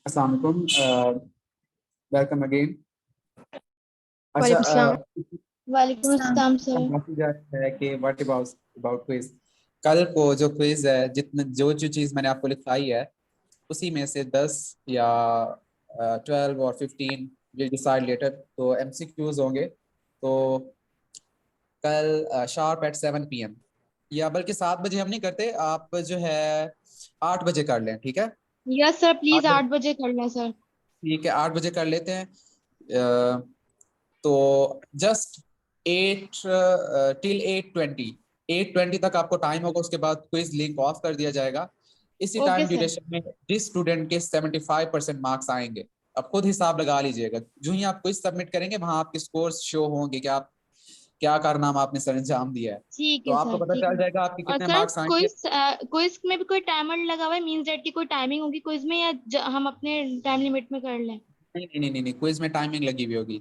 अस्सलाम वालेकुम, welcome again. अच्छा, वालेकुम सलाम। वालेकुम अस्सलाम सर। हम बात जा रहा है कि व्हाट अबाउट अबाउट क्विज। कल को जो क्विज है, जितने जो जो चीज़ मैंने आपको लिखाई है उसी में से 10 या 12 और 15 विल डिसाइड लेटर, तो एमसीक्यूज होंगे। तो कल शार्प एट 7 PM, या बल्कि 7 बजे हम नहीं करते, आप जो है 8 बजे कर लें, ठीक है? यस सर, प्लीज 8 बजे, 8 बजे कर लें सर। ठीक है, 8 बजे कर लेते हैं। तो जस्ट 8 till 8:20 तक आपको टाइम होगा, उसके बाद क्विज लिंक ऑफ कर दिया जाएगा। इसी ओके टाइम सर। ड्यूरेशन में जिस स्टूडेंट के 75% मार्क्स आएंगे, अब खुद हिसाब लगा लीजिएगा, जो ही आप क्विज सबमिट करेंगे वहां आपके स्कोर शो होंगे कि आप क्या कारनामा आपने सर अंजाम दिया है। ठीक तो है आपको सर, पता ठीक चल है। जाएगा आपके और कितने सर, मार्क्स आएंगे। क्विज क्विज में भी कोई टाइमर लगा हुआ है, मींस डेट की कोई टाइमिंग होगी क्विज में, या हम अपने टाइम लिमिट में कर लें? नहीं नहीं नहीं नहीं, क्विज में टाइमिंग लगी हुई होगी।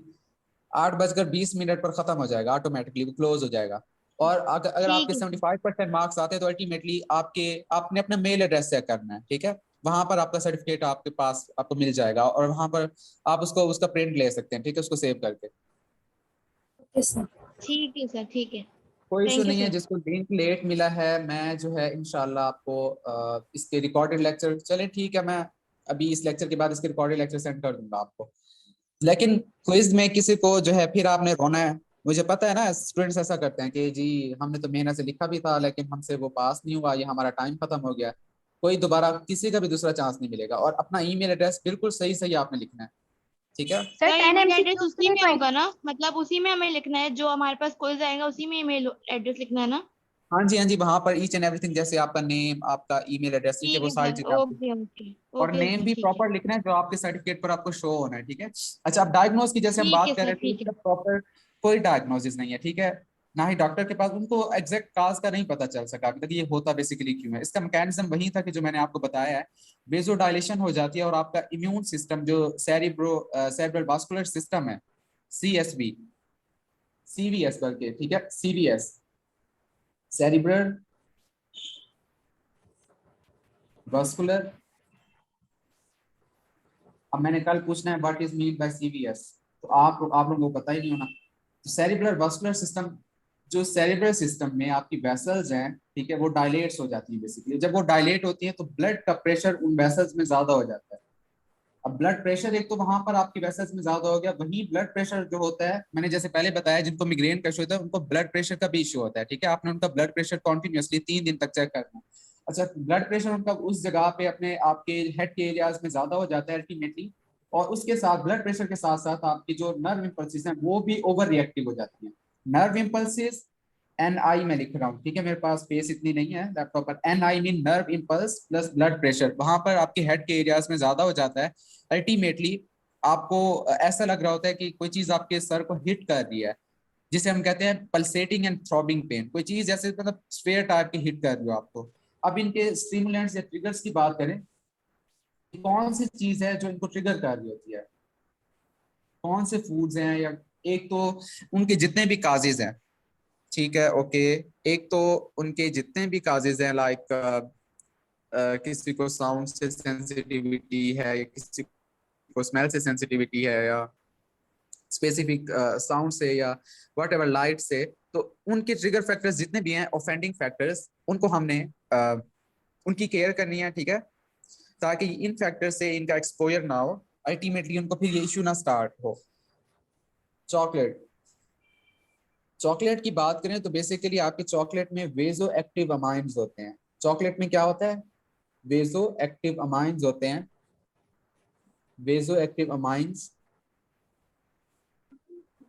8:20 पर खत्म हो जाएगा, ऑटोमेटिकली वो क्लोज हो जाएगा। और अगर ठीक आपके है सर। 75% मार्क्स आते हैं तो अल्टीमेटली आपने अपना मेल एड्रेस चेक करना है, ठीक है? वहां पर आपका सर्टिफिकेट आपके पास आपको मिल जाएगा, और वहां पर आप उसका प्रिंट ले सकते हैं, ठीक है, उसको सेव करके। ठीक है सर, ठीक है। कोई इशू थैंक यू नहीं है। सर। जिसको लिंक लेट मिला है, मैं जो है इंशाल्लाह आपको इसके रिकॉर्डेड लेक्चर, चले ठीक है, मैं अभी इस लेक्चर के बाद इसके रिकॉर्डेड लेक्चर सेंड कर दूंगा आपको। लेकिन क्विज में किसी को जो है फिर आपने रोना है, मुझे पता है ना, स्टूडेंट्स ऐसा करते हैं कि जी हमने तो मेहनत से लिखा भी था लेकिन हमसे वो पास नहीं हुआ, ये हमारा टाइम खत्म हो गया। कोई दोबारा किसी का भी दूसरा चांस नहीं मिलेगा, और अपना ईमेल एड्रेस बिल्कुल सही सही आपने लिखना है, ठीक है? Sir, sir 10 email address MCQs के उसी लिए में 20। होगा ना? मतलब उसी में हमें लिखना है, जो हमारे पास क्विज आएगा उसी में ईमेल एड्रेस लिखना है ना? हाँ जी हाँ जी, वहां पर ईच एंड एवरीथिंग, जैसे आपका नेम, आपका ईमेल एड्रेस, ठीक है, ठीक वो है सारी सर। चीजें आपकी। Okay okay. और ओके नेम सर, भी ठीक है। प्रॉपर लिखना है जो आपके सर्टिफिकेट पर आपको शो होना है, ठीक है? अच्छा, अब डायग्नोज की जैसे हम ठीक है बात कर सर, रहे थे, ठीक है। इसका प्रॉपर कोई डायग्नोसिस नहीं है, ठीक है? ना ही डॉक्टर के पास, उनको एग्जैक्ट काज का नहीं पता चल सका अभी तक ये होता बेसिकली क्यों है। इसका मैकेनिज्म वही था कि जो मैंने आपको बताया है, वेजोडाइलेशन हो जाती है और आपका इम्यून सिस्टम जो सेरेब्रल वास्कुलर सिस्टम है, CSV, CVS करके, ठीक है, CVS, सेरिब्रल वास्कुलर। अब मैंने कल पूछना है what is mean by CVS, तो आप लोगों को पता ही नहीं होना। तो सेरिब्रल वास्कुलर सिस्टम, जो सेरिब्रल सिस्टम में आपकी वेसल्स हैं, ठीक है, वो डायलेट्स हो जाती है बेसिकली। जब वो डायलेट होती है तो ब्लड का प्रेशर उन वेसल्स में ज्यादा हो जाता है। अब ब्लड प्रेशर एक तो वहां पर आपकी वेसल्स में ज्यादा हो गया, वहीं ब्लड प्रेशर जो होता है, मैंने जैसे पहले बताया, जिनको मिग्रेन का इशू होता है उनको ब्लड प्रेशर का भी इशू होता है, ठीक है? आपने उनका ब्लड प्रेशर कॉन्टिन्यूसली 3 दिन तक चेक करना है। अच्छा, ब्लड प्रेशर उनका उस जगह पे अपने आपके हेड के एरियाज में ज्यादा हो जाता है अल्टीमेटली, और उसके साथ ब्लड प्रेशर के साथ साथ आपकी जो नर्व इम्पल्सिस हैं वो भी ओवर रिएक्टिव हो जाती हैं। नर्व इम्पल्सिस, NI में लिख रहा हूँ, ठीक है, मेरे पास स्पेस इतनी नहीं है लैपटॉप पर। NI mean nerve impulse plus blood pressure, वहां पर आपके हेड के एरियाज में ज्यादा हो जाता है। अल्टीमेटली आपको ऐसा लग रहा होता है कि कोई चीज आपके सर को हिट कर रही है, जिसे हम कहते हैं पल्सेटिंग एंड थ्रॉबिंग पेन। कोई चीज जैसे मतलब स्फेयर टाइप की हिट कर रही हो आपको। अब इनके स्टिमुलेंट्स या ट्रिगर्स की बात करें, कौन सी चीज है जो इनको ट्रिगर कर रही होती है, कौन से फूड्स हैं, या एक तो उनके जितने भी काजेज हैं, ठीक है, ओके, एक तो उनके जितने भी काजेज हैं, लाइक किसी को साउंड से सेंसिटिविटी है, या किसी को स्मेल से सेंसिटिविटी है, या स्पेसिफिक साउंड से, या व्हाट एवर लाइट से, तो उनके ट्रिगर फैक्टर्स जितने भी हैं, ऑफेंडिंग फैक्टर्स, उनको हमने उनकी केयर करनी है, ठीक है, ताकि इन फैक्टर से इनका एक्सपोजर ना हो, अल्टीमेटली उनको फिर ये इशू ना स्टार्ट हो। चॉकलेट, चॉकलेट की बात करें तो बेसिकली आपके चॉकलेट में वेजो एक्टिव अमाइंस होते हैं। चॉकलेट में क्या होता है? वेजो एक्टिव अमाइंस होते हैं, वेजो एक्टिव अमाइंस।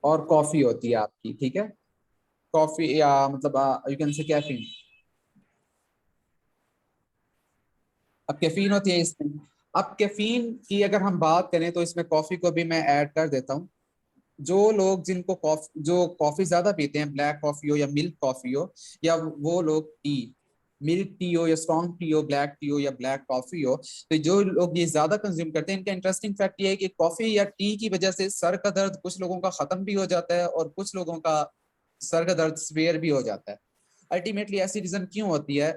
और कॉफी होती है आपकी, ठीक है, कॉफी या मतलब यू कैन से कैफीन। अब कैफीन होती है इसमें। अब कैफीन की अगर हम बात करें तो इसमें कॉफी को भी मैं ऐड कर देता हूँ। जो लोग जिनको कॉफी जो कॉफी ज्यादा पीते हैं, ब्लैक कॉफी हो या मिल्क कॉफी हो, या वो लोग टी, मिल्क टी हो या स्ट्रॉन्ग टी हो, ब्लैक टी हो या ब्लैक कॉफी हो, तो जो लोग ये ज्यादा कंज्यूम करते हैं, इनका इंटरेस्टिंग फैक्ट ये है कि कॉफी या टी की वजह से सर का दर्द कुछ लोगों का खत्म भी हो जाता है और कुछ लोगों का सर का दर्द स्पेयर भी हो जाता है। अल्टीमेटली ऐसी रीजन क्यों होती है?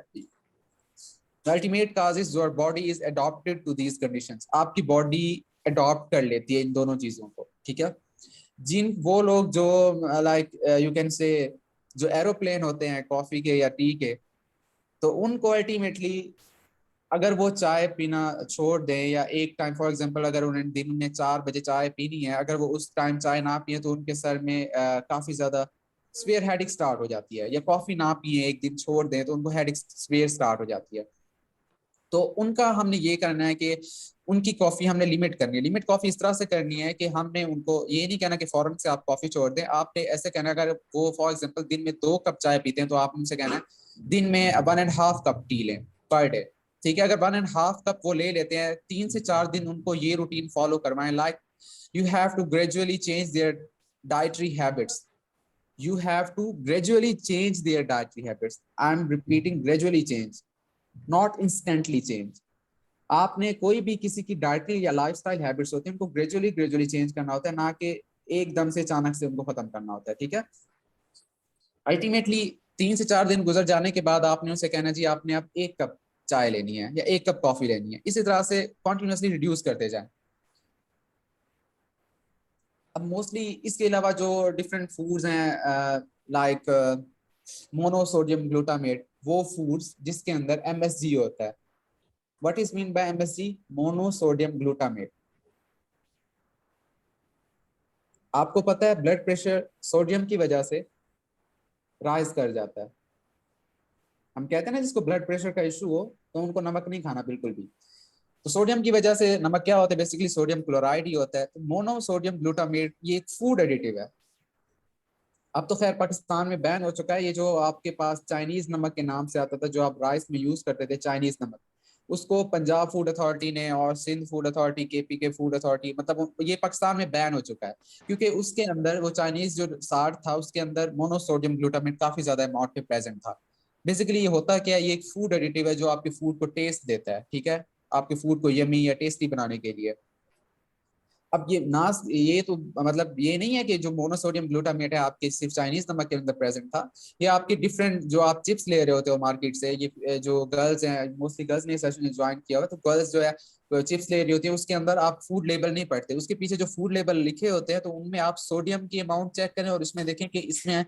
The ultimate cause is your body is adopted to these conditions. आपकी बॉडी अडॉप्ट कर लेती है इन दोनों चीजों को, ठीक है। जिन वो लोग जो लाइक यू कैन से जो एरोप्लेन होते हैं कॉफी के या टी के, तो उनको अल्टीमेटली अगर वो चाय पीना छोड़ दें या एक टाइम फॉर एग्जांपल अगर उन्हें दिन में 4 बजे चाय पीनी है, अगर वो उस टाइम चाय ना पिए तो उनके सर में काफी ज्यादा स्वेयर हेडिक स्टार्ट हो जाती है। या कॉफी ना पिए एक दिन छोड़ दें तो उनको हेडिक स्वेयर स्टार्ट हो जाती है। तो उनका हमने ये करना है कि उनकी कॉफी हमने लिमिट करनी है। लिमिट कॉफी इस तरह से करनी है कि हमने उनको ये नहीं कहना कि फौरन से आप कॉफी छोड़ दें। आपने ऐसे कहना है, अगर वो फॉर एग्जांपल दिन में 2 कप चाय पीते हैं तो आप उनसे कहना है दिन में 1.5 कप टी लें पर डे, ठीक है। अगर 1.5 कप वो ले लेते हैं, 3 से 4 दिन उनको ये रूटीन फॉलो करवाएं। Like you have to gradually change their dietary habits, you have to gradually change their dietary habits. I'm repeating, gradually change, not instantly change. आपने कोई भी किसी की डाइटरी या लाइफस्टाइल हैबिट्स होती हैं उनको ग्रेजुअली ग्रेजुअली चेंज करना होता है, ना कि एकदम से अचानक से उनको खत्म करना होता है, ठीक है। अल्टीमेटली 3 से 4 दिन गुजर जाने के बाद आपने उनसे कहना जी आपने अब 1 कप चाय लेनी है या 1 कप कॉफी लेनी है। इसी तरह से कॉन्टिन्यूसली रिड्यूस करते जाए। अब मोस्टली इसके अलावा जो डिफरेंट फूड्स हैं लाइक मोनोसोडियम ग्लूटामेट, वो फूड्स जिसके अंदर एमएसजी होता है। What is mean by MSG? Monosodium glutamate. आपको पता है ब्लड प्रेशर सोडियम की वजह से राइज कर जाता है। हम कहते हैं ना जिसको ब्लड प्रेशर का इशू हो तो उनको नमक नहीं खाना बिल्कुल भी। तो सोडियम की वजह से नमक क्या होता है? बेसिकली सोडियम क्लोराइड ही होता है। तो मोनोसोडियम ग्लूटामेट ये एक फूड एडिटिव है। अब तो खैर पाकिस्तान में बैन हो चुका है। ये जो आपके पास चाइनीज नमक के नाम से आता था, जो आप राइस में यूज करते थे चाइनीज नमक, उसको पंजाब फूड अथॉरिटी ने और सिंध फूड अथॉरिटी, केपी के फूड अथॉरिटी, मतलब ये पाकिस्तान में बैन हो चुका है क्योंकि उसके अंदर वो चाइनीज जो साल्ट था उसके अंदर मोनोसोडियम ग्लूटामेट काफी ज्यादा अमाउंट में प्रेजेंट था। बेसिकली ये होता क्या है, ये एक फूड एडिटिव है जो आपके फूड को टेस्ट देता है, ठीक है, आपके फूड को यमी या टेस्टी बनाने के लिए। अब ये नास ये तो मतलब ये नहीं है कि जो मोनोसोडियम ग्लूटामेट है आपके सिर्फ चाइनीज नमक के अंदर प्रेजेंट था। ये आपके डिफरेंट जो आप चिप्स ले रहे होते हो मार्केट से, ये जो गर्ल्स हैं, मोस्टली गर्ल्स ने सेशन ज्वाइन किया हुआ, तो गर्ल्स जो है चिप्स ले रही होती है, उसके अंदर आप फूड लेबल नहीं पढ़ते। उसके पीछे जो फूड लेबल लिखे होते हैं तो उनमें आप सोडियम की अमाउंट चेक करें और इसमें देखें कि इसमें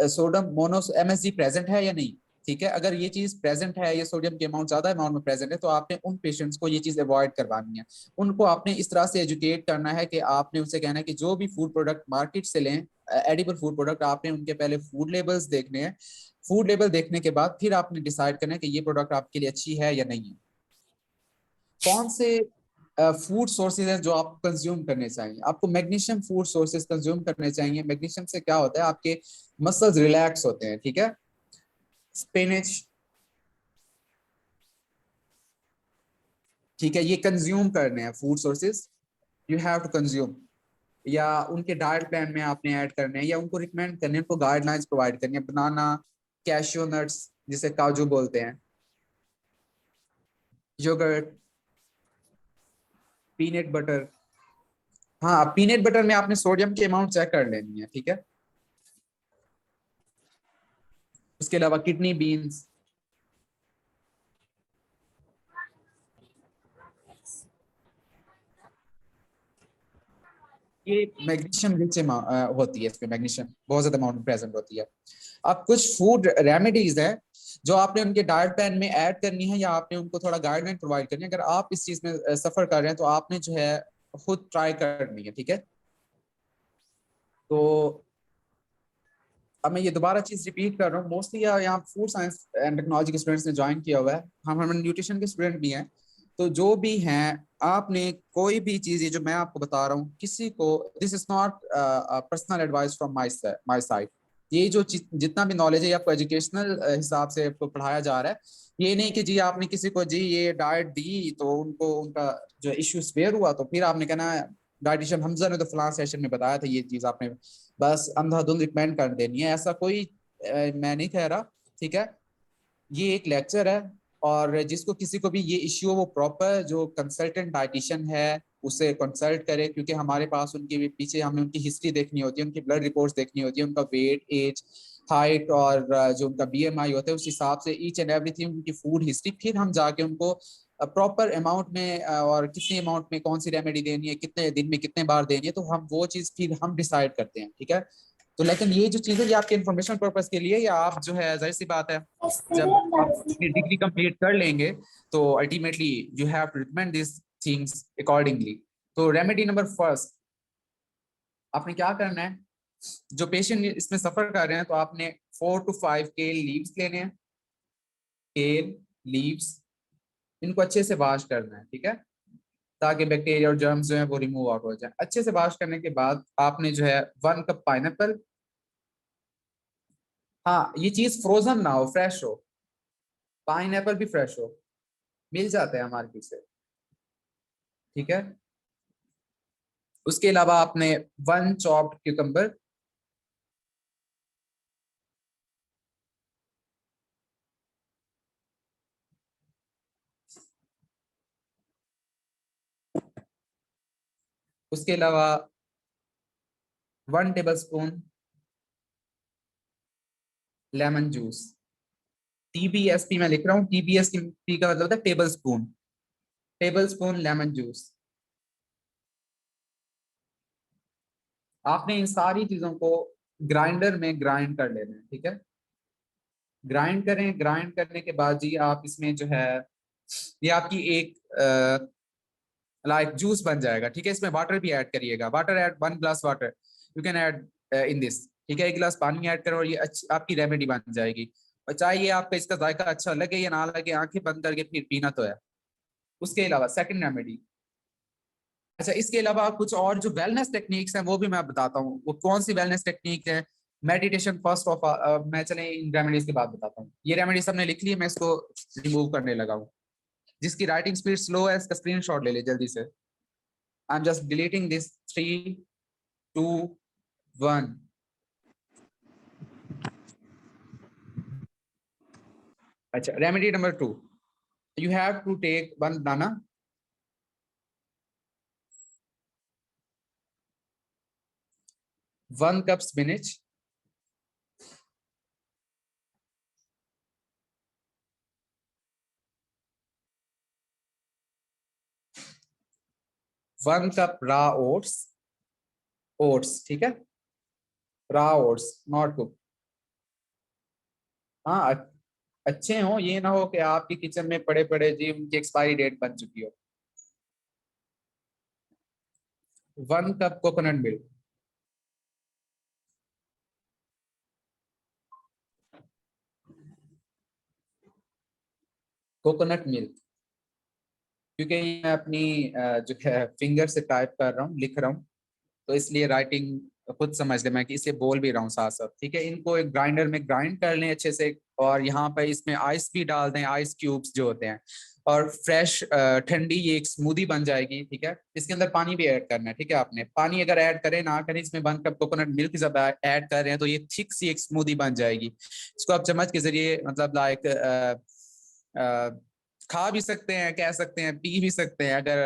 सोडियम मोनो एमएसजी प्रेजेंट है या नहीं, ठीक है। अगर ये चीज प्रेजेंट है, ये सोडियम की अमाउंट ज्यादा अमाउंट में प्रेजेंट है, तो आपने उन पेशेंट्स को ये चीज अवॉइड करवानी है। उनको आपने इस तरह से एजुकेट करना है कि आपने उनसे कहना है कि जो भी फूड प्रोडक्ट मार्केट से लें, एडिबल फूड प्रोडक्ट, आपने उनके पहले फूड लेबल्स देखने हैं। फूड लेबल देखने के बाद फिर आपने डिसाइड करना है कि ये प्रोडक्ट आपके लिए अच्छी है या नहीं है। कौन से फूड सोर्सेज हैं जो आप कंज्यूम करने चाहिए? आपको मैग्नीशियम फूड सोर्सेज कंज्यूम करने चाहिए। मैग्नीशियम से क्या होता है, आपके मसल्स रिलैक्स होते हैं, ठीक है। स्पिनच, ठीक है, ये कंज्यूम करने हैं food sources, you have to consume. या उनके डाइट प्लान में आपने ऐड करने हैं या उनको रिकमेंड करने हैं, उनको गाइडलाइंस प्रोवाइड करनी है। बनाना, कैश्यू नट्स जिसे काजू बोलते हैं, योगर्ट, पीनट बटर। हाँ, पीनट बटर में आपने सोडियम की अमाउंट चेक कर लेनी है, ठीक है। उसके अलावा किडनी बीन्स, ये मैग्नीशियम रिच होती है, इसमें मैग्नीशियम बहुत ज्यादा अमाउंट में प्रेजेंट होती है। अब कुछ फूड रेमेडीज है जो आपने उनके डाइट प्लान में ऐड करनी है या आपने उनको थोड़ा गाइडलाइन प्रोवाइड करनी है। अगर आप इस चीज में सफर कर रहे हैं तो आपने जो है खुद ट्राई करनी है, ठीक है। तो अब मैं ये दोबारा चीज रिपीट कर रहा हूँ। मोस्टली यहाँ फूड साइंस एंड टेक्नोलॉजी के स्टूडेंट्स ने ज्वाइन किया हुआ है, हम न्यूट्रिशन के स्टूडेंट भी हैं। तो जो भी हैं, आपने कोई भी चीज, ये जो मैं आपको बता रहा हूँ, किसी को, this is not personal advice from my side. ये जो जितना भी नॉलेज है, ये आपको एजुकेशनल हिसाब से आपको पढ़ाया जा रहा है। ये नहीं कि जी आपने किसी को जी ये डाइट दी तो उनको उनका जो इश्यू स्पेयर हुआ तो फिर आपने कहना डाइटिशियन हमजा ने तो फलां सेशन में बताया था, ये चीज आपने बस अंधाधुंध रिकमेंड कर देनी है, ऐसा कोई मैं नहीं कह रहा। ठीक है, ये एक लेक्चर है, और जिसको किसी को भी ये इश्यू हो वो प्रॉपर जो कंसल्टेंट डाइटिशियन है उसे कंसल्ट करे, क्योंकि हमारे पास उनके भी पीछे हमें उनकी हिस्ट्री देखनी होती है, उनकी ब्लड रिपोर्ट्स देखनी होती है, उनका वेट, एज, हाइट, और जो उनका बीएमआई होता है उस हिसाब से ईच एंड एवरीथिंग, उनकी फूड हिस्ट्री, फिर हम जाके उनको प्रॉपर अमाउंट में और कितने अमाउंट में कौन सी रेमेडी देनी है, कितने दिन में कितने बार देनी है, तो हम वो चीज फिर हम डिसाइड करते हैं। ठीक है, तो लेकिन ये जो चीजें ये आपके इन्फॉर्मेशन पर्पज के लिए, या आप जो है जाहिर सी बात है जब आप अपनी डिग्री कंप्लीट कर लेंगे तो ultimately you have to recommend this things accordingly. तो रेमेडी नंबर फर्स्ट, आपने क्या करना है, जो पेशेंट इसमें सफर कर रहे हैं तो आपने 4 to 5 केल लीव्स लेने हैं। केल लीव्स, इनको अच्छे से वॉश करना है, ठीक है, ताकि बैक्टीरिया और जर्म्स जो है वो रिमूव आउट हो जाए। अच्छे से वॉश करने के बाद आपने जो है 1 कप पाइनएप्पल, हाँ ये चीज फ्रोजन ना हो, फ्रेश हो, पाइनएप्पल भी फ्रेश हो, मिल जाता है मार्केट से। ठीक है, उसके अलावा आपने 1 चॉप्ड क्यूकम्बर, उसके अलावा 1 table spoon lemon juice. Tbsp मैं लिख रहा हूँ, टीबीएसपी का मतलब होता है table spoon, table spoon lemon juice. आपने इन सारी चीजों को ग्राइंडर में ग्राइंड कर लेना है। ठीक है, ग्राइंड करें, ग्राइंड करने के बाद जी आप इसमें जो है ये आपकी एक लाइक जूस बन जाएगा। ठीक है, इसमें वाटर भी ऐड करिएगा, water add 1 glass water you can add in this. ठीक है, 1 गिलास पानी ऐड करो और ये आपकी रेमेडी बन जाएगी। और चाहे ये आपका इसका जायका अच्छा लगे या ना लगे, आंखें बंद करके फिर पीना तो है। उसके अलावा सेकंड रेमेडी, अच्छा इसके अलावा कुछ और जो वेलनेस टेक्निक्स हैं वो भी मैं बताता हूँ। वो कौन सी वेलनेस टेक्निक है, मेडिटेशन फर्स्ट ऑफ, मैं चले इन रेमेडीज के बाद बताता हूँ। ये रेमेडी सबने लिख ली है, मैं इसको रिमूव करने लगा हूँ। जिसकी राइटिंग स्पीड स्लो है इसका स्क्रीनशॉट ले ले जल्दी से। I am just deleting this. 3, 2, 1। अच्छा, remedy number 2, you have to take 1 banana, 1 cup spinach, 1 cup raw oats, oats, ठीक है, रॉ ओट्स नॉट कुक। हाँ अच्छे हो, ये ना हो कि आपकी किचन में पड़े पड़े जी उनकी एक्सपायरी डेट बन चुकी हो। 1 cup coconut milk, coconut milk, क्योंकि मैं अपनी जो है फिंगर से टाइप कर रहा हूँ, लिख रहा हूँ, तो इसलिए राइटिंग खुद समझ ले, मैं कि इसे बोल भी रहा हूँ साथ साथ। ठीक है, इनको एक ग्राइंडर में ग्राइंड कर लें अच्छे से, और यहाँ पर इसमें आइस भी डाल दें, आइस क्यूब्स जो होते हैं, और फ्रेश ठंडी ये एक स्मूदी बन जाएगी। ठीक है, इसके अंदर पानी भी ऐड करना है। ठीक है, आपने पानी अगर ऐड करें ना करें, इसमें 1 कप कोकोनट मिल्क जब ऐड कर रहे हैं तो ये थिक सी एक स्मूदी बन जाएगी। इसको आप चम्मच के जरिए मतलब लाइक खा भी सकते हैं, कह सकते हैं, पी भी सकते हैं, अगर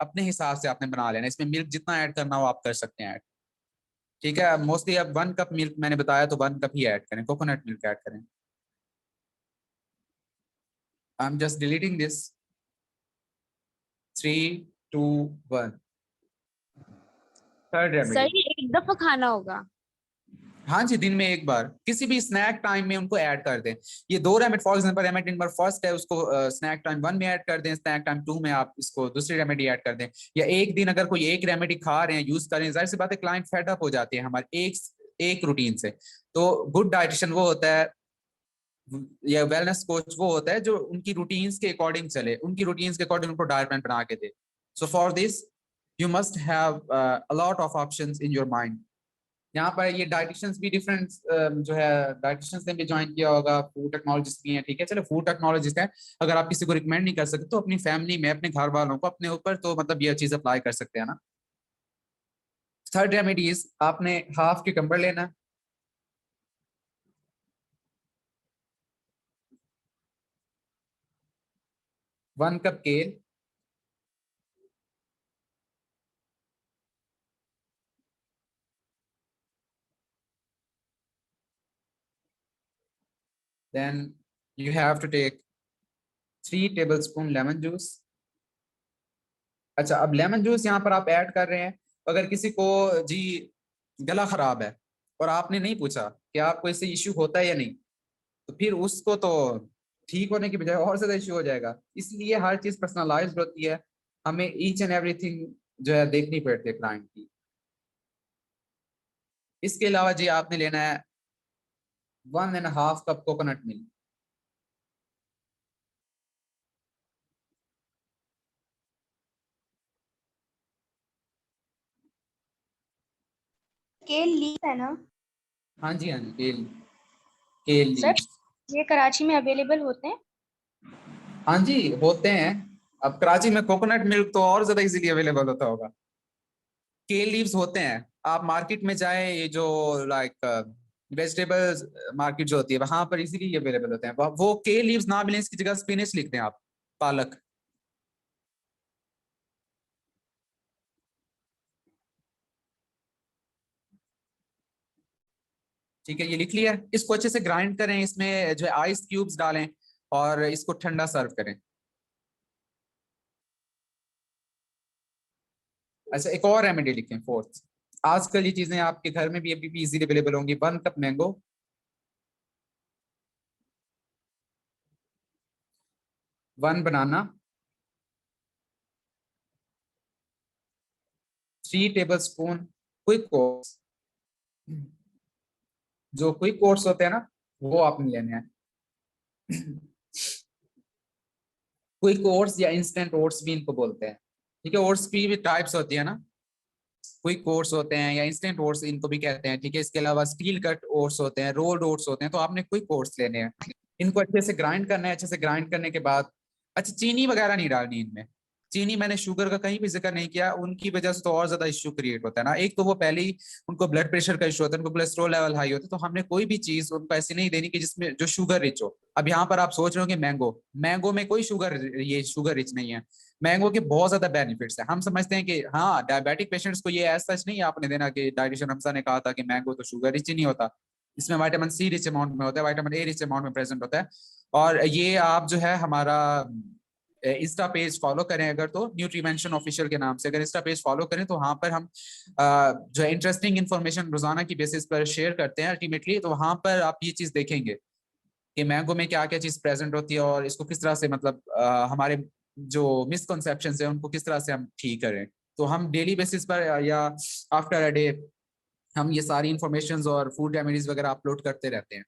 अपने हिसाब से आपने बना लेना। इसमें मिल्क जितना ऐड करना हो आप कर सकते हैं ऐड। ठीक है, मोस्टली अब 1 कप मिल्क मैंने बताया तो 1 कप ही ऐड करें, कोकोनट मिल्क ऐड करें। आई am just deleting this. 3, 2, 1। Third sir remedy, ये एक दफा खाना होगा? हाँ जी, दिन में एक बार किसी भी स्नैक टाइम में उनको ऐड कर दें। ये 2 remedy, for example remedy number first है, उसको स्नैक टाइम 1 में ऐड कर दें, स्नैक टाइम 2 में आप इसको दूसरी रेमेडी ऐड कर दें। या एक दिन अगर कोई एक रेमेडी खा रहे हैं, यूज कर रहे हैं, जाहिर सी बात है क्लाइंट फेड अप हो जाते हैं हमारे एक एक रूटीन से। तो गुड डाइटिशियन वो होता है, या वेलनेस कोच वो होता है जो उनकी रूटीन्स के अकॉर्डिंग चले, उनकी रूटीन्स के अकॉर्डिंग उनको डाइट प्लान बना के दे। So for this you must have a lot of options in your mind. यहाँ पर ये डाइटिशियंस भी डिफरेंट जो है डाइटिशियंस ने भी ज्वाइन किया होगा, फूड टेक्नोलॉजिस्ट भी हैं, ठीक है, चलो फूड टेक्नोलॉजिस्ट है, अगर आप किसी को रिकमेंड नहीं कर सकते तो अपनी फैमिली में अपने घर वालों को अपने ऊपर तो मतलब ये चीज अप्लाई कर सकते हैं ना। थर्ड रेमेडीज, आपने हाफ क्यूकम्बर लेना, 1 कप केल, then you have to take 3 tablespoon lemon juice. अच्छा, अब लेमन जूस यहाँ पर आप ऐड कर रहे हैं, अगर किसी को जी गला खराब है और आपने नहीं पूछा कि आपको इससे इश्यू होता है या नहीं, तो फिर उसको तो ठीक होने की बजाय और ज्यादा इश्यू हो जाएगा। इसलिए हर चीज पर्सनलाइज्ड होती है, हमें ईच एंड एवरीथिंग जो है देखनी पड़ती है क्लाइंट की। इसके अलावा जी आपने लेना है 1.5 कप कोकोनट मिल्क। केल लीफ है ना? हाँ जी, हाँ जी, केल, केल सर लीव्स। ये कराची में अवेलेबल होते हैं? हाँ जी, होते हैं। अब कराची में कोकोनट मिल्क तो और ज्यादा इजीली अवेलेबल होता होगा। केल लीव्स होते हैं, आप मार्केट में जाए, ये जो लाइक वेजिटेबल्स मार्केट जो होती है वहां पर इजीली अवेलेबल होते हैं। वो केल लीव्स ना मिले इसकी जगह स्पिनच लिख दें आप, पालक। ठीक है, ये लिख लिया। इसको अच्छे से ग्राइंड करें, इसमें जो है आइस क्यूब्स डालें और इसको ठंडा सर्व करें। अच्छा, एक और रेमेडी लिखें, फोर्थ। आजकल ये चीजें आपके घर में भी अभी भी इजीली अवेलेबल होंगी। 1 कप मैंगो, 1 बनाना, 3 टेबल स्पून क्विक ओट्स। जो क्विक ओट्स होते हैं ना, वो आपने लेने हैं। क्विक ओट्स या इंस्टेंट ओट्स भी इनको बोलते हैं, ठीक है। ओट्स की भी टाइप्स होती है ना, क्विक ओट्स होते हैं या इंस्टेंट ओट्स इनको भी कहते हैं, ठीक है। इसके अलावा स्टील कट ओट्स होते हैं, रोल्ड ओट्स होते हैं, तो आपने क्विक ओट्स लेने हैं। इनको अच्छे से ग्राइंड करना है। अच्छे से ग्राइंड करने के बाद, अच्छा, चीनी वगैरह नहीं डालनी इनमें। चीनी, मैंने शुगर का कहीं भी जिक्र नहीं किया, उनकी वजह से तो और ज्यादा इश्यू क्रिएट होता है ना। एक तो वो पहले ही उनको ब्लड प्रेशर का इशू होता है, उनको कोलेस्ट्रॉल लेवल हाई होता है, तो हमने कोई भी चीज उनको ऐसी नहीं देनी कि जिसमें जो शुगर रिच हो। अब यहाँ पर आप सोच रहे हो कि मैंगो, मैंगो में कोई शुगर, ये शुगर रिच नहीं है। मैंगो के बहुत ज्यादा बेनिफिट्स है। हम समझते हैं कि हाँ, डायबिटिक पेशेंट्स को ये ऐसा सच नहीं आपने देना कि डाइटिशियन हमसा ने कहा था कि मैंगो तो शुगर रिच ही नहीं होता, इसमें विटामिन सी रिच अमाउंट में होता है, विटामिन ए रिच अमाउंट में प्रेजेंट होता है। और ये आप जो है हमारा इंस्टा पेज फॉलो करें अगर, तो न्यूट्रीमेंशन ऑफिशियल के नाम से अगर इंस्टा पेज फॉलो करें, तो वहां पर हम जो है इंटरेस्टिंग इन्फॉर्मेशन रोजाना की बेसिस पर शेयर करते हैं अल्टीमेटली। तो वहां पर आप ये चीज देखेंगे कि मैंगो में क्या क्या चीज प्रेजेंट होती है और इसको किस तरह से मतलब हमारे जो मिसकॉन्सेप्शन है उनको किस तरह से हम ठीक करें। तो हम डेली बेसिस पर या आफ्टर अ डे हम ये सारी इंफॉर्मेशन और फूड रेमेडीज वगैरह अपलोड करते रहते हैं,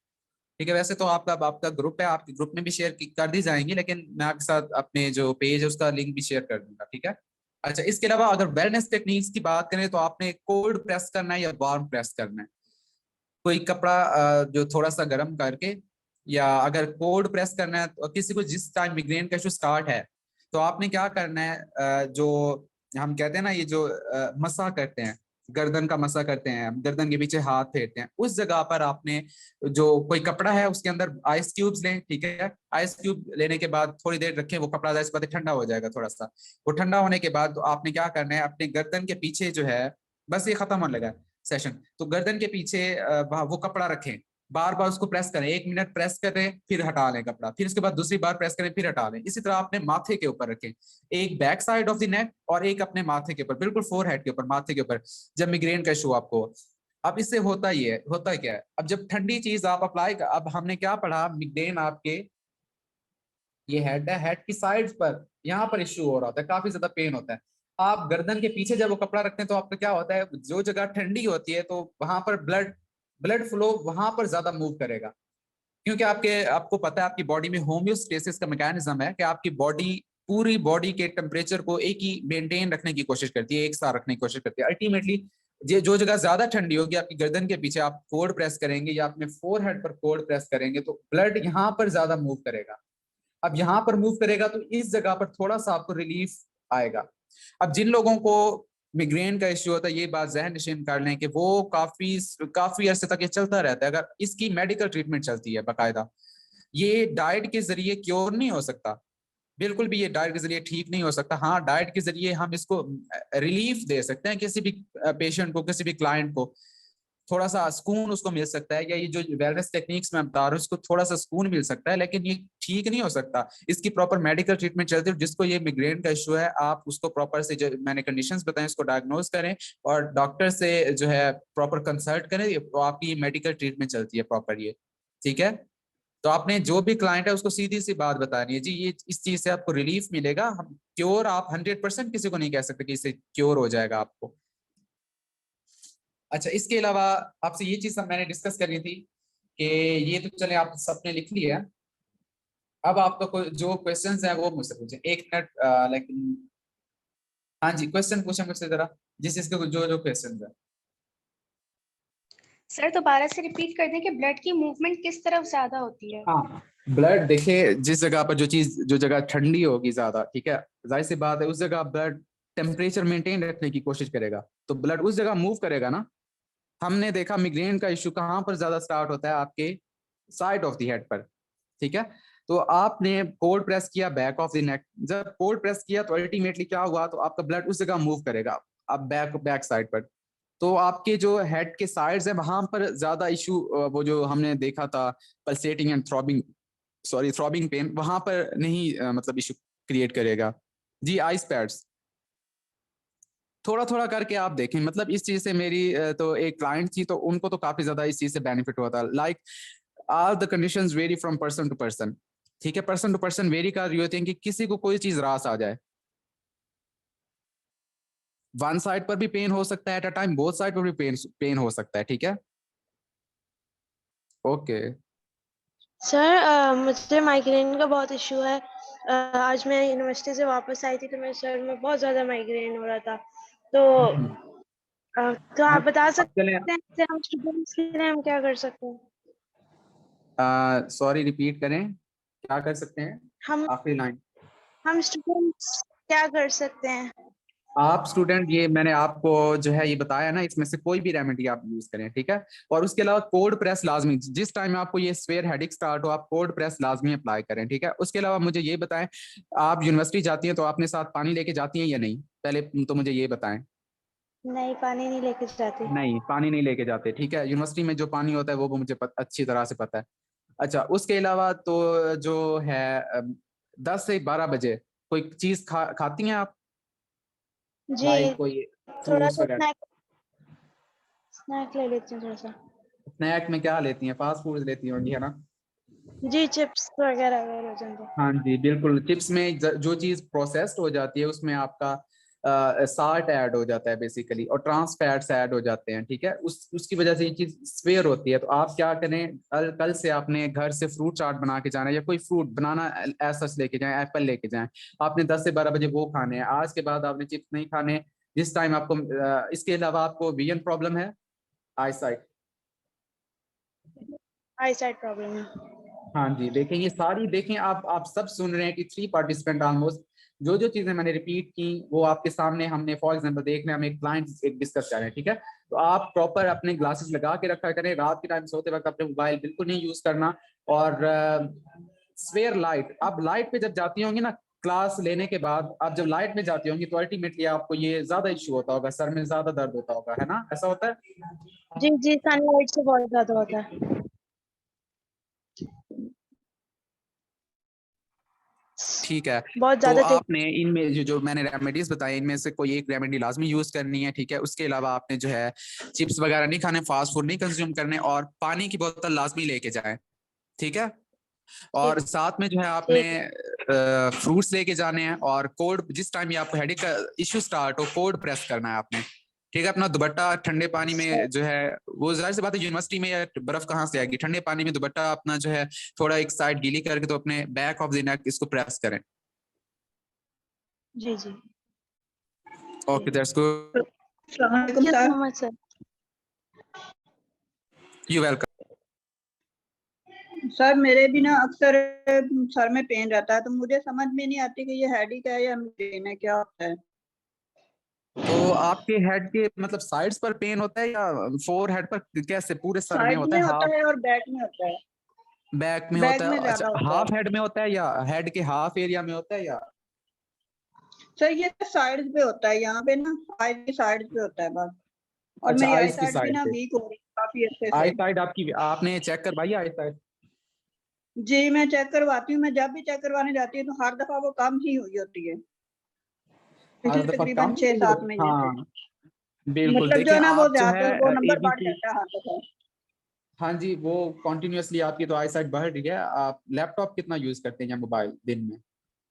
ठीक है। वैसे तो आपका ग्रुप है, आपके ग्रुप में भी शेयर कर दी जाएंगी, लेकिन मैं आपके साथ अपने जो पेज है उसका लिंक भी शेयर कर दूंगा, ठीक है। अच्छा, इसके अलावा अगर वेलनेस टेक्निक्स की बात करें, तो आपने कोल्ड प्रेस करना है या वार्म प्रेस करना है। कोई कपड़ा जो थोड़ा सा गर्म करके, या अगर कोल्ड प्रेस करना है, तो किसी को जिस टाइम मिग्रेन का इशू स्टार्ट है, तो आपने क्या करना है, जो हम कहते हैं ना, ये जो मसा करते हैं, गर्दन का मसा करते हैं, गर्दन के पीछे हाथ फेरते हैं, उस जगह पर आपने जो कोई कपड़ा है उसके अंदर आइस क्यूब्स लें, ठीक है। आइस क्यूब लेने के बाद थोड़ी देर रखें, वो कपड़ा इस बात ठंडा हो जाएगा थोड़ा सा। वो ठंडा होने के बाद तो आपने क्या करना है, अपने गर्दन के पीछे जो है, बस ये खत्म होने लगा सेशन, तो गर्दन के पीछे वो कपड़ा रखें, बार बार उसको प्रेस करें, 1 मिनट प्रेस करें, फिर हटा लें कपड़ा, फिर उसके बाद दूसरी बार प्रेस करें, फिर हटा लें। इसी तरह अपने माथे के ऊपर रखें, एक back side of the neck और एक अपने माथे के ऊपर, बिल्कुल फोरहेड के ऊपर, माथे के ऊपर, जब मिग्रेन का इशू आपको। अब इससे होता ही है, होता क्या है, अब जब ठंडी चीज आप अप्लाई, अब हमने क्या पढ़ा, मिग्रेन आपके ये हेड है, हेड की साइड पर यहाँ पर इश्यू हो रहा होता है, काफी ज्यादा पेन होता है। आप गर्दन के पीछे जब वो कपड़ा रखते हैं, तो आपका क्या होता है, जो जगह ठंडी होती है, तो वहां पर ब्लड ब्लड फ्लो वहां पर ज्यादा मूव करेगा, क्योंकि आपको पता है आपकी बॉडी में होम्योस्टेसिस का मैकेनिज्म है कि आपकी बॉडी पूरी बॉडी के टेम्परेचर को एक ही मेंटेन रखने की कोशिश करती है, एक साथ रखने की कोशिश करती है। अल्टीमेटली जो जगह ज्यादा ठंडी होगी, आपकी गर्दन के पीछे आप कोल्ड प्रेस करेंगे या अपने फोरहेड पर कोल्ड प्रेस करेंगे तो ब्लड यहाँ पर ज्यादा मूव करेगा। अब यहाँ पर मूव करेगा तो इस जगह पर थोड़ा सा आपको रिलीफ आएगा। अब जिन लोगों को मिग्रेन का इश्यू होता है, ये बात जहन नशीन कर लें कि वो काफी अरसे तक ये चलता रहता है। अगर इसकी मेडिकल ट्रीटमेंट चलती है बाकायदा, ये डाइट के जरिए क्योर नहीं हो सकता, बिल्कुल भी ये डाइट के जरिए ठीक नहीं हो सकता। हाँ, डाइट के जरिए हम इसको रिलीफ दे सकते हैं, किसी भी पेशेंट को, किसी भी क्लाइंट को थोड़ा सा सुकून उसको मिल सकता है, या ये जो वेलनेस टेक्निक्स में बता रहा हूँ इसको थोड़ा सा सुकून मिल सकता है, लेकिन ये ठीक नहीं हो सकता। इसकी प्रॉपर मेडिकल ट्रीटमेंट चलती है। जिसको ये मिग्रेन का इशू है, आप उसको प्रॉपर से, जो मैंने कंडीशंस बताए, उसको डायग्नोज करें और डॉक्टर से जो है प्रॉपर कंसल्ट करें, तो आपकी मेडिकल ट्रीटमेंट चलती है प्रॉपर ये, ठीक है। तो आपने जो भी क्लाइंट है उसको सीधी सी बात बतानी है, जी ये इस चीज से आपको रिलीफ मिलेगा। हम क्योर आप 100% किसी को नहीं कह सकते कि इससे क्योर हो जाएगा आपको। अच्छा, इसके अलावा आपसे ये चीज मैंने डिस्कस करी थी कि ये तो चले आप सबने लिख लिया। अब आपका कोई जो क्वेश्चंस हैं वो मुझसे पूछे, 1 मिनट। लेकिन हाँ जी, क्वेश्चन पूछे मुझसे जरा, जिस जिसके जो जो क्वेश्चन है। सर दोबारा से रिपीट कर दें कि ब्लड की मूवमेंट किस तरफ ज्यादा होती है। हाँ, ब्लड देखिए, जिस जगह पर जो जगह ठंडी होगी ज्यादा, ठीक है, जाहिर सी बात है उस जगह ब्लड टेम्परेचर मेंटेन रखने की कोशिश करेगा, तो ब्लड उस जगह मूव करेगा ना। हमने देखा मिग्रेन का इश्यू कहाँ पर ज्यादा स्टार्ट होता है, आपके साइड ऑफ द हेड पर, ठीक है। तो आपने कोल्ड प्रेस किया बैक ऑफ द नेक, जब कोल्ड प्रेस किया तो अल्टीमेटली क्या हुआ, तो आपका ब्लड उस जगह मूव करेगा, अब बैक साइड पर। तो आपके जो हेड के साइड्स है वहां पर ज्यादा इशू, वो जो हमने देखा था पल्सेटिंग एंड थ्रॉबिंग पेन, वहां पर नहीं मतलब इशू क्रिएट करेगा। जी, आइस पैड्स थोड़ा थोड़ा करके आप देखें, मतलब इस चीज से मेरी तो एक क्लाइंट थी, तो उनको तो काफी ज्यादा इस चीज से बेनिफिट हुआ था। Like all the conditions vary from person to person, ठीक है, पर्सन टू पर्सन वेरी कर रही होती है कि किसी को कोई चीज रास आ जाए। वन साइड पर भी पेन हो सकता है at a time, both side पर भी पेन हो सकता है, ठीक है। ओके सर मुझे माइग्रेन का बहुत इशू है। आज मैं यूनिवर्सिटी से वापस आई थी तो मेरे सर में बहुत ज्यादा माइग्रेन हो रहा था। तो तो आप बता सकते चलें, हैं कि हम स्टूडेंट्स के लिए हम क्या कर सकते हैं? सॉरी रिपीट करें, क्या कर सकते हैं, हम आखिरी लाइन। हम स्टूडेंट्स क्या कर सकते हैं? आप स्टूडेंट, ये मैंने आपको जो है ये बताया ना, इसमें से कोई भी रेमेडी आप यूज करें, ठीक है। और उसके अलावा कोल्ड प्रेस लाजमी, जिस टाइम आपको ये स्वेयर हेडिक स्टार्ट हो आप कोल्ड प्रेस लाजमी अप्लाई करें, ठीक है। उसके अलावा मुझे ये बताएं, आप यूनिवर्सिटी जाती हैं तो आपने साथ पानी लेके जाती हैं या नहीं, पहले तो मुझे ये बताएं। नहीं, पानी नहीं लेके जाते। नहीं, पानी नहीं लेके जाते, ठीक है। यूनिवर्सिटी में जो पानी होता है वो मुझे अच्छी तरह से पता है। अच्छा, उसके अलावा तो जो है 10 से 12 बजे कोई चीज खाती हैं आप, जी, लाइक कोई थोड़ा फ्रूट्स सा वगैरह। स्नैक ले लेती हूँ थोड़ा सा। स्नैक में क्या लेती हैं, फास्ट फूड लेती होंगी, है ना। जी, चिप्स वगैरह अगर हो जाए तो। हाँ जी, बिल्कुल। चिप्स में जो चीज प्रोसेस्ड हो जाती है उसमें आपका साल्ट ऐड हो जाता है बेसिकली, और ट्रांस फैट्स ऐड हो जाते हैं, ठीक है। उसकी वजह से ये चीज स्वेयर होती है। तो आप क्या करें, कल से आपने घर से फ्रूट चाट बना के जाना है, या कोई फ्रूट बनाना ऐसा लेके जाएं, एप्पल लेके जाएं। आपने 10 से 12 बजे वो खाने हैं, आज के बाद आपने चिप्स नहीं खाने जिस टाइम आपको। इसके अलावा आपको विजन प्रॉब्लम है, आई साइट। आई साइड प्रॉब्लम है। हाँ जी, देखें ये सारी, देखें आप सब सुन रहे हैं कि 3 पार्टिसिपेंट ऑलमोस्ट जो जो चीजें मैंने रिपीट की वो आपके सामने हमने, फॉर एग्जांपल देख रहे हैं हम एक क्लाइंट एक डिस्कस कर रहे हैं, ठीक है। तो आप प्रॉपर अपने ग्लासेस लगा के रखा करें, रात के टाइम सोते वक्त अपने मोबाइल बिल्कुल नहीं यूज करना। और स्वेयर लाइट, आप लाइट पे जब जाती होंगी ना क्लास लेने के बाद, आप जब लाइट में जाती होंगी तो अल्टीमेटली आपको ये ज्यादा इश्यू होता होगा, सर में ज्यादा दर्द होता होगा, है ना, ऐसा होता है। जी जी, सनलाइट से बहुत ज्यादा होता है। ठीक है, बहुत तो ज्यादा आपने इनमें जो जो मैंने रेमेडीज बताई इनमें से कोई एक रेमेडी लाजमी यूज करनी है, ठीक है। उसके अलावा आपने जो है चिप्स वगैरह नहीं खाने, फास्ट फूड नहीं कंज्यूम करने, और पानी की बोतल लाजमी लेके जाएं, ठीक है। और साथ में जो है आपने ठीक है। फ्रूट्स लेके जाने हैं, और कोल्ड जिस टाइम ये आपको हेडेक का इश्यू स्टार्ट हो कोल्ड प्रेस करना है आपने, ठीक है। अपना दुपट्टा ठंडे पानी में जो है, वो जाहिर सी बात है यूनिवर्सिटी में या बर्फ कहाँ से आएगी, ठंडे पानी में दुपट्टा अपना जो है थोड़ा एक साइड गीली करके तो अपने बैक ऑफ द नेक इसको प्रेस करें। जी जी। ओके, दैट्स गुड, अस्सलाम वालेकुम Thank you sir. so much, sir. You welcome. Sir मेरे भी ना अक्सर सर में पेन रहता है, तो मुझे समझ में नहीं आती कि ये हेडेक है या पेन है, क्या होता है। तो आपके हेड के मतलब साइड्स पर पेन होता है या फोर हेड पर, कैसे पूरे सर में साइड होता में है, होता हाफ है और बैक में होता है। बैक में बैक होता में है? ज्यादा अच्छा, होता है हाफ हेड में होता है या हेड के हाफ एरिया में होता है या? सर। ये साइड्स पे होता है, यहाँ पे ना आई की साइड्स पे होता है बस। और अच्छा, मेरी आई आइस की साइड भी साइड ना पे। वीक हो रही है काफी अच्छे आई से। साइड आपकी, आपने चेक करवाई आई साइड? जी मैं चेक करवाती हूँ, मैं जब भी चेक करवाने जाती हूँ तो हर दफा वो कम ही हुई होती है, हर पिछले दफा तकरीबन कम ही हुई 6-7 है। महीने से। हाँ बिल्कुल, मतलब जो देखिए है ना वो आप जो है ज्यादा वो नंबर बढ़ एबीसी, जाता है हर दफा। हाँ जी, वो कॉन्टिन्यूअसली आपकी तो आई साइड बढ़ रही है। आप लैपटॉप कितना यूज करते हैं या मोबाइल दिन में?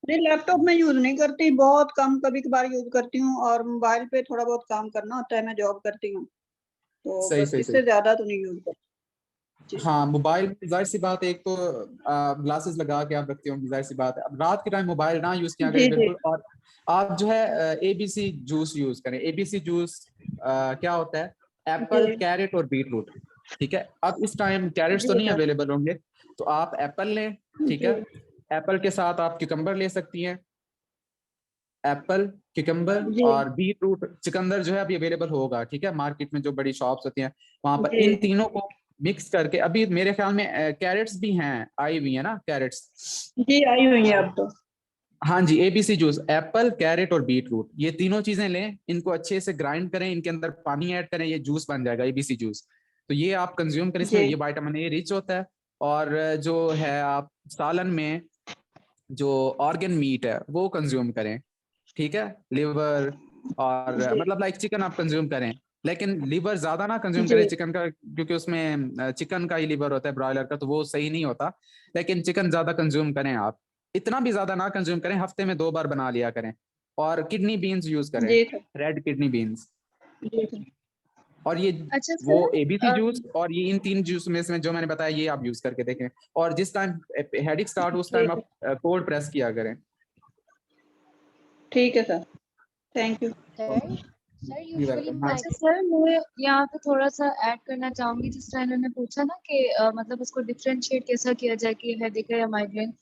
नहीं लैपटॉप में यूज नहीं करती, बहुत कम कभी कभार यूज करती हूँ, और मोबाइल पे थोड़ा बहुत काम करना होता है, मैं जॉब करती हूँ, तो सही बस सही सही। इससे ज्यादा तो नहीं यूज करती। जी। हाँ, मोबाइल में जाहिर सी बात है, एक तो ग्लासेस लगा के आप रखते होंगे, जाहिर सी बात है। अब रात के टाइम मोबाइल ना यूज किया करें जी जी बिल्कुल। और आप जो है एबीसी जूस यूज करें। एबीसी जूस क्या होता है? एप्पल, जी कैरेट और बीटरूट। ठीक है, अब इस टाइम कैरेट्स तो जी नहीं सर। अवेलेबल होंगे, तो आप एप्पल लें। ठीक है, जी एप्पल के साथ आप क्यूकम्बर ले सकती हैं। एप्पल, क्यूकम्बर जी और बीटरूट। चुकंदर जो है अभी अवेलेबल होगा, ठीक है, मार्केट में जो बड़ी शॉप्स होती हैं वहां पर। जी इन तीनों को मिक्स करके, अभी मेरे ख्याल में कैरेट्स भी हैं, आई हुई है ना कैरेट्स? जी आई हुई है अब तो। हाँ जी, एबीसी जूस, एप्पल, कैरेट और बीटरूट, ये तीनों चीजें लें, इनको अच्छे से ग्राइंड करें, इनके अंदर पानी ऐड करें, ये जूस बन जाएगा एबीसी जूस। तो ये आप कंज्यूम करें, इसमें जी ये विटामिन ए रिच होता है। और जो है आप सालन में जो ऑर्गन मीट है वो कंज्यूम करें। ठीक है, लिवर और जी मतलब लाइक चिकन आप कंज्यूम करें, लेकिन लिवर ज्यादा ना कंज्यूम जी करें चिकन का, क्योंकि उसमें चिकन का ही लिवर होता है ब्रॉयलर का, तो वो सही नहीं होता। लेकिन चिकन ज्यादा कंज्यूम करें आप, इतना भी ज्यादा ना कंज्यूम करें, हफ्ते में 2 बार बना लिया करें। और किडनी बीन्स यूज करें, जी सर। Red kidney beans. जी सर। और ये अच्छा वो सर, एबीसी जूस और ये इन 3 जूस में से जो मैंने बताया ये आप यूज करके देखें। और जिस टाइम हेडिक स्टार्ट हो उस जी टाइम सर। आप कोल्ड प्रेस किया करें। ठीक है sir, thank you. Sir sir जी यूजुअली वेलकम। हाँ अच्छा सर, मैं यहाँ पे थोड़ा सा ऐड करना चाहूंगी। जिस तरह इन्होंने पूछा ना कि मतलब उसको डिफरेंशिएट कैसा किया जाए कि हेडेक है या migraine.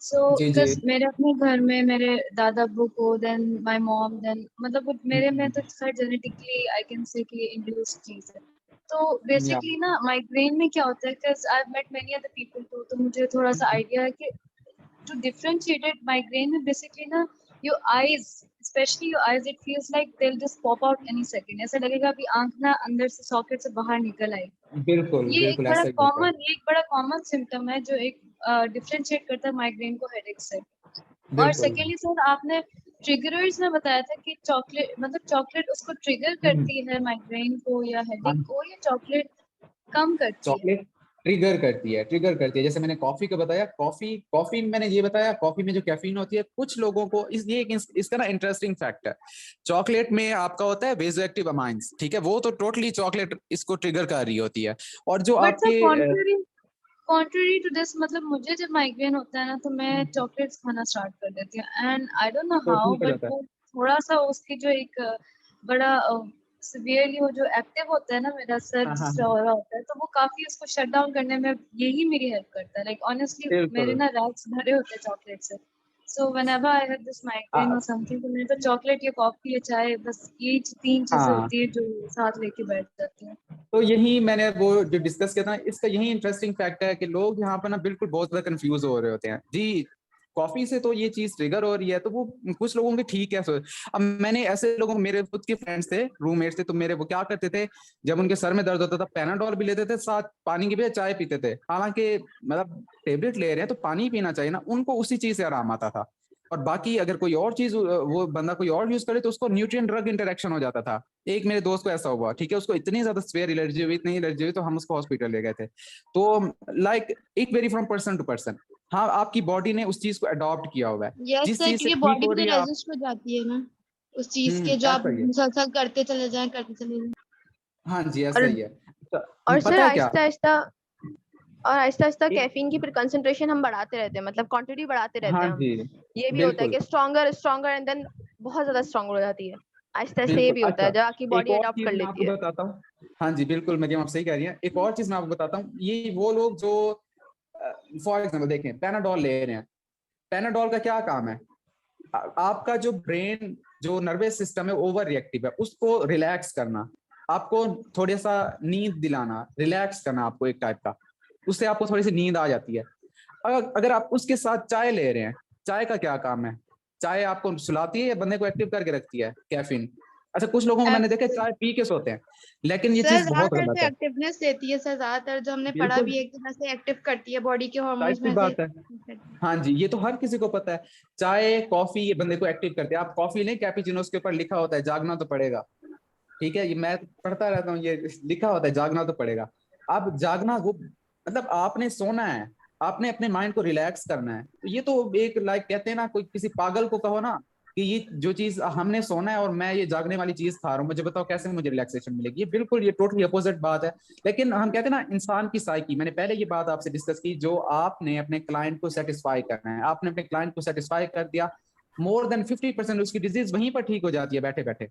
So ji ji. Because मेरे अपने घर में मेरे दादा अब्बू को, देन माय मॉम, देन मतलब मेरे में तो sir genetically I can say कि इंड्यूस चीज है। तो या बेसिकली ना माइग्रेन में क्या होता है, because I have met many other people तो मुझे थोड़ा सा आइडिया है कि to differentiate it, migraine में basically ना your eyes, especially your eyes, it feels like they'll just pop out any second. ऐसा लगेगा अभी आंख ना अंदर से सॉकेट से बाहर निकल आई। बिल्कुल ये बिल्कुल ऐसा ही होता है। एक बड़ा कॉमन सिम्टम है जो एक डिफरेंशिएट करता है माइग्रेन को हेडेक से। और बिल्कुल। सेकेंडली सर, आपने ट्रिगर्स में बताया था कि चॉकलेट, मतलब चॉकलेट उसको ट्रिगर हम्म, करती है माइग्रेन को या हाँ, हेडेक को, या चॉकलेट कम करती है? चॉकलेट ट्रिगर करती है, ट्रिगर करती है। जैसे मैंने कॉफी का बताया, कॉफी कॉफी में मैंने ये बताया, कॉफी में जो कैफीन होती है कुछ लोगों को ये इसका ना इंटरेस्टिंग फैक्ट है। चॉकलेट में आपका होता है वेजोएक्टिव अमाइंस, ठीक है, वो तो टोटली चॉकलेट इसको ट्रिगर कर रही होती है। और जो बट सर आपके कॉन्ट्ररी टू दिस, मतलब मुझे जब माइग्रेन होता है ना तो मैं चॉकलेट्स खाना स्टार्ट कर देती हूँ, एंड आई डोंट नो तो हाउ, ठीक हो बट जाता है। वो थोड़ा सा उसकी जो एक बड़ा सिवियरली वो जो एक्टिव होता है ना मेरा सर हाँ हाँ जिस हाँ, हो रहा होता है, तो वो काफी उसको शट डाउन करने में यही मेरी हेल्प करता है। लाइक ऑनेस्टली मेरे बिल्कुल। ना रैक्स भरे होते हैं चॉकलेट से। So whenever I have this migraine और समथिंग, तो मेरे तो चॉकलेट या कॉफी या चाय, बस ये 3 चीजें हाँ, होती है जो साथ लेके बैठ जाती हैं। तो यही मैंने वो जो डिस्कस किया था, इसका यही इंटरेस्टिंग फैक्ट है कि लोग यहाँ पर ना बिल्कुल बहुत ज्यादा कंफ्यूज हो रहे होते हैं जी। कॉफी से तो ये चीज ट्रिगर हो रही है, तो वो कुछ लोगों की ठीक है। अब मैंने ऐसे लोगों, मेरे खुद के फ्रेंड्स थे, रूममेट्स थे, तो मेरे वो क्या करते थे, जब उनके सर में दर्द होता था पैनाडोल भी लेते थे, साथ पानी की बजाय चाय पीते थे। हालांकि मतलब टेबलेट ले रहे हैं तो पानी पीना चाहिए ना, उनको उसी चीज से आराम आता था। और बाकी अगर कोई और चीज वो बंदा कोई और यूज करे तो उसको न्यूट्रिएंट ड्रग इंटरेक्शन हो जाता था। एक मेरे दोस्त को ऐसा हुआ, ठीक है, उसको इतनी ज्यादा स्वेयर एलर्जी हुई, इतनी एलर्जी हुई, तो हम उसको हॉस्पिटल ले गए थे। तो like it vary from person to person. हाँ, आपकी बॉडी ने उस चीज को अडॉप्ट किया हुआ है, यस जिस सर, चीज से क्योंकि ठीक बॉडी हो भी रही तो है आप। रेजिस्ट हो जाती है ना उस चीज के, जो आप ऐसा ही है। मुसलसल करते चले जाएं। हाँ जी, ऐसा और ही है। तो और सर पता है क्या? आहिस्ता आहिस्ता और आहिस्ता आहिस्ता एक- कैफीन की फिर कंसंट्रेशन हम बढ़ाते रहते हैं, मतलब क्वांटिटी बढ़ाते रहते हाँ हैं हम। जी, ये भी होता है बिल्कुल कि स्ट्रॉन्गर एंड देन बहुत ज्यादा स्ट्रॉन्ग हो जाती है। आहिस्ता आहिस्ता ये बिल्कुल। भी होता है अच्छा, जब आपकी एक बॉडी और अडॉप्ट कर चीज मैं आपको लेती है। बताता हूँ। हाँ जी बिल्कुल, मरियम आप सही कह रही हैं। एक और चीज मैं आपको बताता हूँ, ये वो लोग जो फॉर एग्जाम्पल देखें पैनाडोल ले रहे हैं, पैनाडोल का क्या काम है? आपका जो ब्रेन, जो नर्वस सिस्टम है ओवर रिएक्टिव है, उसको रिलैक्स करना, आपको थोड़ा सा नींद दिलाना, रिलैक्स करना आपको एक टाइप का, उससे आपको थोड़ी सी नींद आ जाती है। अगर आप उसके साथ चाय ले रहे हैं, चाय का क्या काम है? चाय आपको सुलाती है या बंदे को एक्टिव करके रखती है? कैफीन। अच्छा, कुछ लोगों को मैंने देखा चाय पी के सोते हैं, लेकिन ये सर चीज बहुत ज्यादातर गलत से है। एक्टिवनेस देती है सर, ज्यादातर जो हमने पढ़ा बिल्कुल भी है एक तरह से एक्टिव करती है बॉडी के जाहिर हार्मोन्स सी में से। बात है। हाँ जी, ये तो हर किसी को पता है। चाय कॉफी ये बंदे को एक्टिव करते हैं। आप कॉफी नहीं, कैपुचिनो के ऊपर लिखा होता है जागना तो पड़ेगा, ठीक है, ये मैं पढ़ता रहता हूँ, ये लिखा होता है जागना तो पड़ेगा। अब जागना वो मतलब आपने सोना है, आपने अपने माइंड को रिलैक्स करना है। तो ये तो एक लाइक कहते हैं ना, कोई किसी पागल को कहो ना कि ये जो चीज हमने सोना है और मैं ये जागने वाली चीज खा रहा हूँ, मुझे बताओ कैसे मुझे रिलैक्सेशन मिलेगी? ये बिल्कुल, ये टोटली अपोजिट बात है। लेकिन हम कहते हैं ना इंसान की साइकी, मैंने पहले ये बात आपसे डिस्कस की, जो आपने अपने क्लाइंट को सेटिस्फाई करना है, आपने अपने क्लाइंट को सेटिस्फाई कर दिया, मोर देन 50% उसकी डिजीज वहीं पर ठीक हो जाती है बैठे बैठे।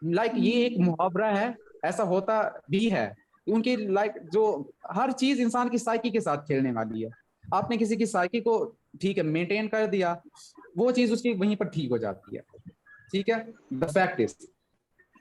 लाइक ये एक मुहावरा है, ऐसा होता भी है। उनकी लाइक जो हर चीज इंसान की साइकी के साथ खेलने वाली है। आपने किसी की साइकी को ठीक है मेंटेन कर दिया, वो चीज उसकी वहीं पर ठीक हो जाती है, ठीक है, द फैक्ट इज।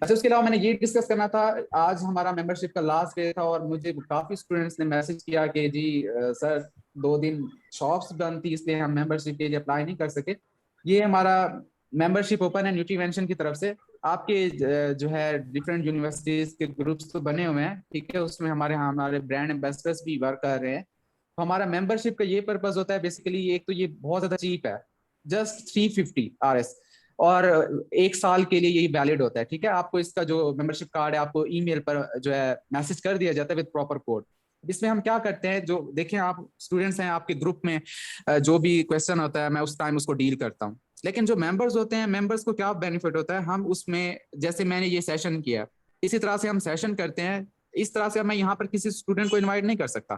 अच्छा, उसके अलावा मैंने ये डिस्कस करना था, आज हमारा मेंबरशिप का लास्ट डे था और मुझे काफी स्टूडेंट्स ने मैसेज किया कि जी सर 2 दिन शॉप्स बंद थी इसलिए हम मेंबरशिप के लिए अप्लाई नहीं कर सके। ये हमारा मेंबरशिप ओपन है न्यूट्रीवेंशन की तरफ से। आपके जो है डिफरेंट यूनिवर्सिटीज के ग्रुप्स तो बने हुए हैं, ठीक है, उसमें हमारे ब्रांड एम्बेसडर्स भी वर्क कर रहे हैं। तो हमारा मेंबरशिप का ये पर्पज होता है बेसिकली, एक तो ये बहुत ज्यादा चीप है, जस्ट 350 RS, और 1 साल के लिए यही वैलिड होता है, ठीक है। आपको इसका जो मेंबरशिप कार्ड है आपको ईमेल पर जो है मैसेज कर दिया जाता है विद प्रॉपर कोड। इसमें हम क्या करते हैं, जो देखें आप स्टूडेंट्स हैं आपके ग्रुप में, जो भी क्वेश्चन होता है मैं उस टाइम उसको डील करता हूँ। लेकिन जो मेंबर्स होते हैं, मेंबर्स को क्या बेनिफिट होता है, हम उसमें जैसे मैंने ये सेशन किया इसी तरह से हम सेशन करते हैं। इस तरह से मैं यहाँ पर किसी स्टूडेंट को इन्वाइट नहीं कर सकता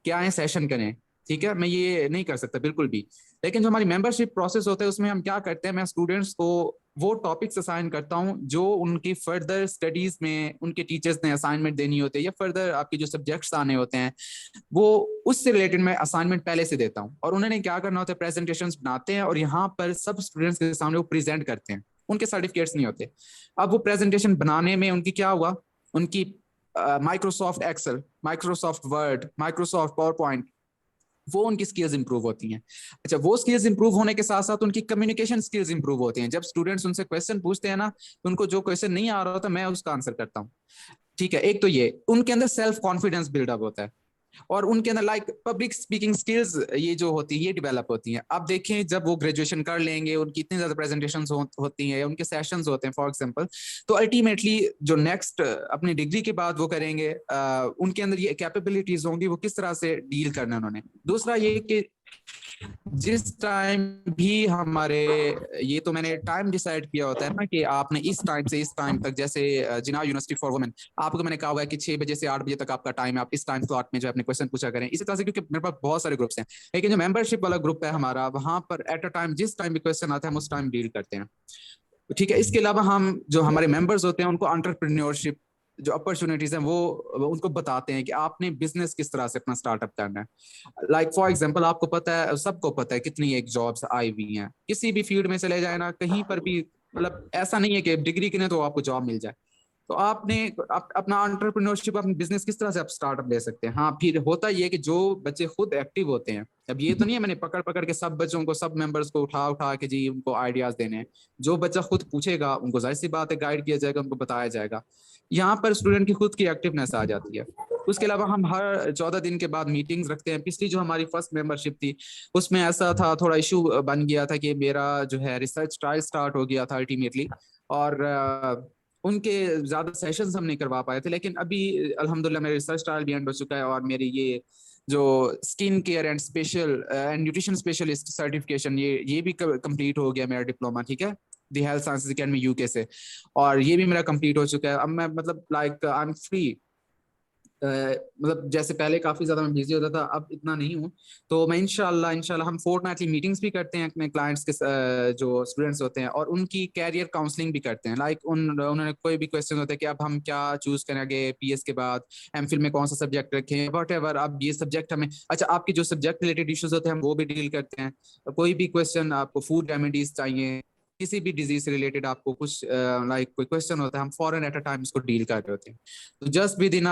कि आए सेशन करें, ठीक है, मैं ये नहीं कर सकता बिल्कुल भी। लेकिन जो हमारी मेंबरशिप प्रोसेस होता है उसमें हम क्या करते हैं, मैं स्टूडेंट्स को वो टॉपिक्स असाइन करता हूं जो उनकी फर्दर स्टडीज में उनके टीचर्स ने असाइनमेंट देनी होती है, या फर्दर आपके जो सब्जेक्ट्स आने होते हैं वो उससे रिलेटेड मैं असाइनमेंट पहले से देता हूं। और उन्होंने क्या करना होता है, प्रेजेंटेशंस बनाते हैं और यहाँ पर सब स्टूडेंट्स के सामने वो प्रेजेंट करते हैं, उनके सर्टिफिकेट्स नहीं होते। अब वो प्रेजेंटेशन बनाने में उनकी क्या हुआ, उनकी Microsoft Excel, Microsoft Word, Microsoft PowerPoint, वो उनकी स्किल्स इंप्रूव होती हैं। अच्छा, वो स्किल्स इंप्रूव होने के साथ साथ उनकी कम्युनिकेशन स्किल्स इंप्रूव होती हैं। जब स्टूडेंट्स उनसे क्वेश्चन पूछते हैं ना, तो उनको जो क्वेश्चन नहीं आ रहा होता मैं उसका आंसर करता हूँ, ठीक है। एक तो ये उनके अंदर सेल्फ कॉन्फिडेंस बिल्डअप होता है, और उनके अंदर लाइक पब्लिक स्पीकिंग स्किल्स ये जो होती है ये डेवलप होती हैं। आप देखें जब वो ग्रेजुएशन कर लेंगे, उनकी इतनी ज्यादा प्रेजेंटेशंस होती हैं, उनके सेशंस होते हैं फॉर एग्जांपल, तो अल्टीमेटली जो नेक्स्ट अपनी डिग्री के बाद वो करेंगे, उनके अंदर ये कैपेबिलिटीज होंगी, वो किस तरह से डील करना है उन्होंने। दूसरा ये कि जिस टाइम भी हमारे, ये तो मैंने टाइम डिसाइड किया होता है ना कि आपने इस टाइम से इस टाइम तक, जैसे जिनाह यूनिवर्सिटी फॉर वुमेन, आपको मैंने कहा हुआ है कि 6 बजे से 8 बजे तक आपका टाइम है, आप इस टाइम स्लॉट में जो अपने क्वेश्चन पूछा करें। इसी तरह से, क्योंकि मेरे पास बहुत सारे ग्रुप्स हैं, लेकिन जो मेंबरशिप वाला ग्रुप है हमारा, वहां पर एट अ टाइम जिस टाइम भी क्वेश्चन आता है हम उस टाइम डील करते हैं, ठीक है। इसके अलावा हम जो हमारे मेंबर्स होते हैं उनको एंटरप्रेन्योरशिप जो अपॉर्चुनिटीज हैं वो उनको बताते हैं कि आपने बिजनेस किस तरह से अपना स्टार्टअप करना है। लाइक फॉर एग्जांपल आपको पता है, सबको पता है कितनी एक जॉब्स आई हुई हैं, किसी भी फील्ड में चले जाए ना, कहीं पर भी, मतलब ऐसा नहीं है कि डिग्री के लिए तो आपको जॉब मिल जाए। तो आपने अपना एंटरप्रेन्योरशिप, अपनी बिजनेस किस तरह से आप स्टार्टअप ले सकते हैं। हाँ, फिर होता ये है कि जो बच्चे खुद एक्टिव होते हैं, अब ये तो नहीं है मैंने पकड़ पकड़ के सब बच्चों को, सब मेंबर्स को उठा उठा के जी उनको आइडियाज देने हैं। जो बच्चा खुद पूछेगा उनको जाहिर सी बात है गाइड किया जाएगा, उनको बताया जाएगा। यहाँ पर स्टूडेंट की खुद की एक्टिवनेस आ जाती है। उसके अलावा हम हर 14 दिन के बाद मीटिंग्स रखते हैं। पिछली जो हमारी फर्स्ट मेंबरशिप थी उसमें ऐसा था, थोड़ा इशू बन गया था कि मेरा जो है रिसर्च ट्रायल स्टार्ट हो गया था अल्टीमेटली, और उनके ज्यादा सेशंस हम नहीं करवा पाए थे। लेकिन अभी अल्हम्दुलिल्लाह मेरा रिसर्च ट्रायल भी एंड हो चुका है, और मेरी ये जो skin care and special and nutrition specialist certification ये भी कंप्लीट हो गया मेरा डिप्लोमा, ठीक है, the health sciences academy UK से, और ये भी मेरा कंप्लीट हो चुका है। अब मैं मतलब लाइक आई एम फ्री मतलब जैसे पहले काफी ज्यादा मैं बिजी होता था, अब इतना नहीं हूँ। तो मैं इंशाल्लाह हम फोर्टनाइटली मीटिंग्स भी करते हैं अपने क्लाइंट्स के जो स्टूडेंट्स होते हैं, और उनकी कैरियर काउंसलिंग भी करते हैं। लाइक उन्होंने कोई भी क्वेश्चन होता है कि अब हम क्या चूज करेंगे पीएस के बाद, एमफिल में कौन सा सब्जेक्ट रखें, वट एवर। अब ये सब्जेक्ट हमें, अच्छा आपकी जो सब्जेक्ट रिलेटेड इश्यूज होते हैं हम वो भी डील करते हैं। कोई भी क्वेश्चन आपको फूड रेमेडीज चाहिए, किसी भी डिजीज से रिलेटेड आपको कुछ लाइक कोई क्वेश्चन होता है, हम फॉरन एट अ टाइम इसको डील कर रहे होते हैं। तो just with in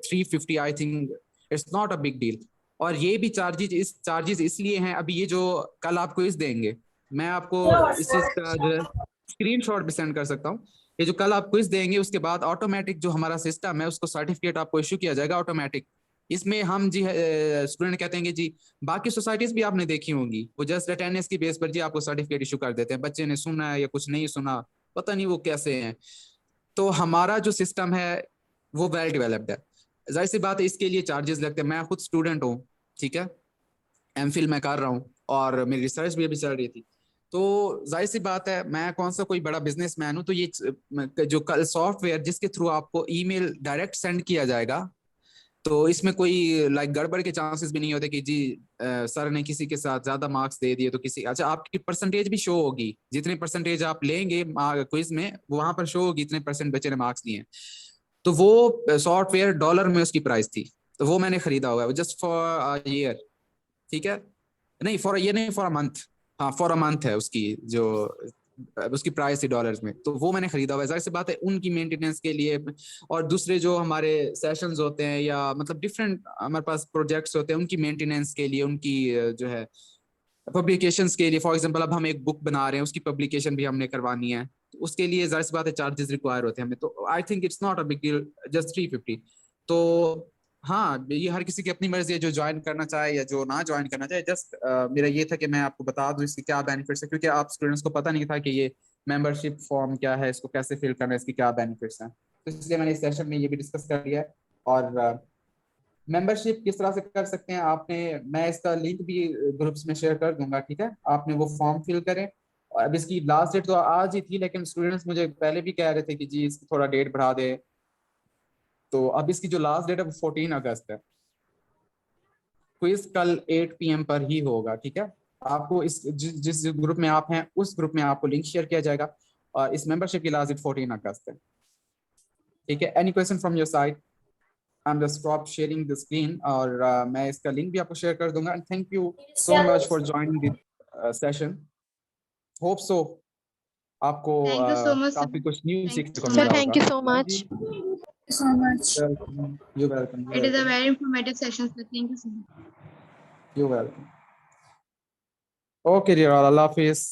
350 I think it's not a big deal. और ये भी चार्जेस इसलिए हैं, अभी ये जो कल आपको इस देंगे, मैं आपको इस चीज का जो है स्क्रीनशॉट भी सेंड कर सकता हूँ। ये जो कल आप क्विज देंगे उसके बाद ऑटोमेटिक जो हमारा सिस्टम है उसको सर्टिफिकेट आपको इशू किया जाएगा ऑटोमेटिक। इसमें हम जी स्टूडेंट कहते हैं कि जी बाकी सोसाइटीज भी आपने देखी होंगी, वो जस्ट अटेंडेंस की बेस पर जी आपको सर्टिफिकेट इशू कर देते हैं, बच्चे ने सुना है या कुछ नहीं सुना, पता नहीं वो कैसे हैं। तो हमारा जो सिस्टम है वो वेल डेवलप्ड है। जाहिर सी बात है इसके लिए चार्जेस लगते हैं। मैं खुद स्टूडेंट हूँ, ठीक है, एमफिल मैं कर रहा हूँ और मेरी रिसर्च भी अभी चल रही थी। तो जाहिर सी बात है मैं कौन सा कोई बड़ा बिजनेसमैन हूँ, तो ये जो कल सॉफ्टवेयर जिसके थ्रू आपको ईमेल डायरेक्ट सेंड किया जाएगा, तो इसमें कोई लाइक गड़बड़ के चांसेस भी नहीं होते कि जी सर ने किसी के साथ ज्यादा मार्क्स दे दिए तो किसी, अच्छा आपकी परसेंटेज भी शो होगी, जितने परसेंटेज आप लेंगे क्विज में वहां पर शो होगी इतने परसेंट बच्चे ने मार्क्स लिए हैं। तो वो सॉफ्टवेयर डॉलर में उसकी प्राइस थी, तो वो मैंने खरीदा हुआ है जस्ट फॉर ईयर, ठीक है, नहीं फॉर ये नहीं फॉर अ मंथ, हाँ फॉर अ मंथ है उसकी जो उसकी प्राइस थी डॉलर्स में, तो वो मैंने खरीदा हुआ है। जाहिर सी बात है उनकी मेंटेनेंस के लिए, और दूसरे जो हमारे सेशंस होते हैं या मतलब डिफरेंट हमारे पास प्रोजेक्ट्स होते हैं उनकी मेंटेनेंस के लिए, उनकी जो है पब्लिकेशंस के लिए, फॉर एग्जांपल अब हम एक बुक बना रहे हैं उसकी पब्लिकेशन भी हमने करवानी है, तो उसके लिए जाहिर सी बात है चार्जेस रिक्वायर होते हैं हमें। तो I think it's not a big deal, just 350। तो हाँ ये हर किसी की अपनी मर्जी है, जो ज्वाइन करना चाहे या जो ना ज्वाइन करना चाहे। जस्ट मेरा ये था कि मैं आपको बता दूं इसके क्या बेनिफिट्स है, क्योंकि आप स्टूडेंट्स को पता नहीं था कि ये मेंबरशिप फॉर्म क्या है, इसको कैसे फिल करना है, इसके क्या बेनिफिट्स हैं। तो इसलिए मैंने इस सेशन में ये भी डिस्कस कर लिया है। और मेंबरशिप किस तरह से कर सकते हैं आपने, मैं इसका लिंक भी ग्रुप्स में शेयर कर दूंगा, ठीक है, आपने वो फॉर्म फिल करें। और अब इसकी लास्ट डेट तो आज ही थी, लेकिन स्टूडेंट्स मुझे पहले भी कह रहे थे कि जी इसकी थोड़ा डेट बढ़ा दे, तो अब इसकी जो लास्ट डेट है वो 14 अगस्त है। क्विज कल 8 PM पर ही होगा, ठीक है। आपको इस जिस ग्रुप में आप हैं उस ग्रुप में आपको लिंक शेयर किया जाएगा, और इस मेंबरशिप की लास्ट डेट 14 अगस्त है, ठीक है। Any question from your side? I am just stop sharing the screen, और मैं इसका लिंक भी आपको शेयर कर दूंगा। And thank you so much for joining this session. Hope so आपको thank you so much sir. काफी कुछ न्यू थैंक सीखने यू को सो सर मिला मच। थैंक होगा। यू सो हाँ मच। जी, so much. You welcome, It is a very informative session, sir. Thank you so much. You welcome. Okay dear, अल्लाह हाफिज।